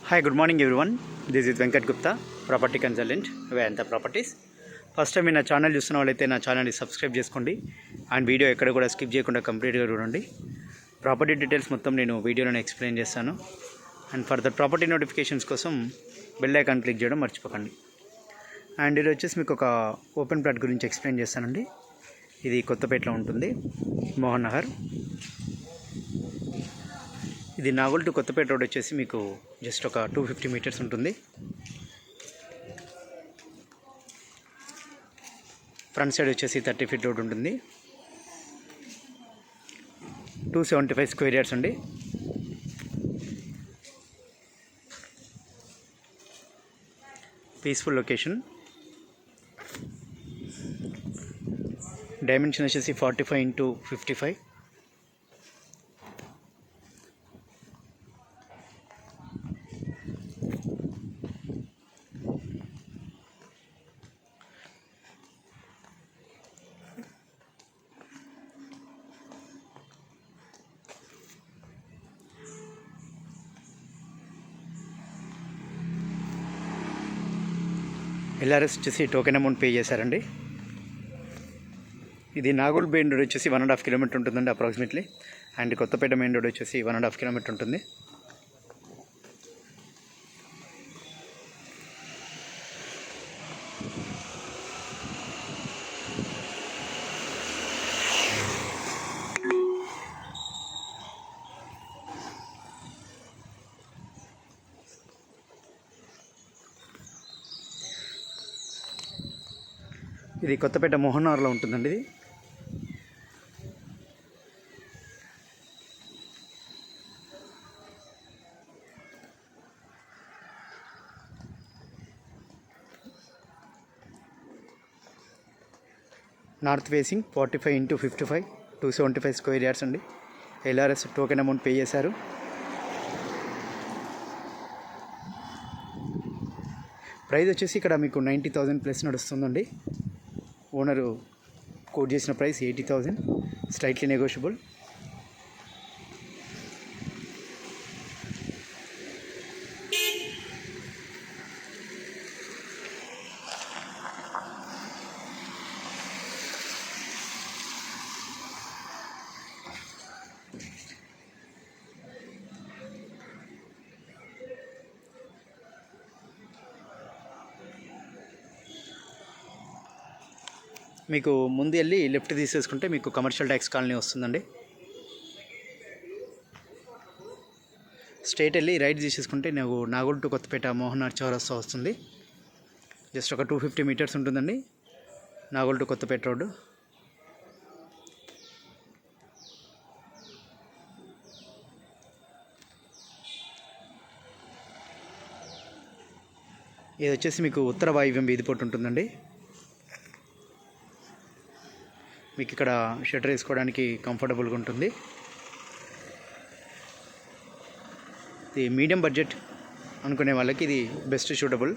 Hi good morning everyone. This is Venkat Gupta, property consultant, Vedanta properties. First time మీరు నా channel చూస్తున్న వాళ్ళైతే నా ఛానల్ని సబ్స్క్రైబ్ చేసుకోండి అండ్ వీడియో ఎక్కడ కూడా స్కిప్ చేయకుండా కంప్లీట్గా చూడండి. ప్రాపర్టీ డీటెయిల్స్ మొత్తం నేను వీడియోలోనే ఎక్స్ప్లెయిన్ చేస్తాను. అండ్ ఫర్దర్ ప్రాపర్టీ నోటిఫికేషన్స్ కోసం బెల్ ఐకాన్ క్లిక్ చేయడం మర్చిపోకండి. అండ్ ఇది వచ్చేసి మీకు ఒక ఓపెన్ ప్లాట్ గురించి ఎక్స్ప్లెయిన్ చేస్తానండి. ఇది కొత్తపేటలో ఉంటుంది, మోహన్ నగర్. ఇది నాగోల్ టు కొత్తపేట రోడ్ వచ్చేసి మీకు జస్ట్ ఒక 250 మీటర్స్ ఉంటుంది. ఫ్రంట్ సైడ్ వచ్చేసి 30 ఫీట్ రోడ్ ఉంటుంది. 275 స్క్వేర్ యార్డ్స్ అండి. Peaceful location. డైమెన్షన్ వచ్చేసి 45x55. ఎల్ఆర్ఎస్ వచ్చేసి టోకెన్ అమౌంట్ పే చేశారండి. ఇది నాగోల్ మెయిన్ రోడ్ వచ్చేసి 1.5 కిలోమీటర్ ఉంటుందండి approximately. And Kothapet main road వచ్చేసి 1.5 కిలోమీటర్ ఉంటుంది. ఇది కొత్తపేట మోహన్ నగర్లో ఉంటుందండి. ఇది north facing 45x55, 275 square yards అండి. ఎల్ఆర్ఎస్ టోకెన్ అమౌంట్ పే చేశారు. ప్రైస్ వచ్చేసి ఇక్కడ మీకు 90,000 ప్లస్ నడుస్తుందండి. ఓనరు కోట్ చేసిన ప్రైస్ 80,000, స్లైట్లీ నెగోషియబుల్. మీకు ముందు వెళ్ళి లెఫ్ట్ తీసేసుకుంటే మీకు కమర్షియల్ ట్యాక్స్ కాలనీ వస్తుందండి. స్ట్రైట్ వెళ్ళి రైట్ తీసేసుకుంటే నాకు నాగోల్ టు కొత్తపేట మోహన్ నగర్ చౌరస్తా వస్తుంది. జస్ట్ ఒక 250 మీటర్స్ ఉంటుందండి నాగోల్ టు కొత్తపేట రోడ్డు. ఇది వచ్చేసి మీకు ఉత్తర వాయువ్యం వీధిపోటు ఉంటుందండి. మీకు ఇక్కడ షట్టర్ వేసుకోవడానికి కంఫర్టబుల్గా ఉంటుంది. ఇది మీడియం బడ్జెట్ అనుకునే వాళ్ళకి ఇది బెస్ట్ సూటబుల్.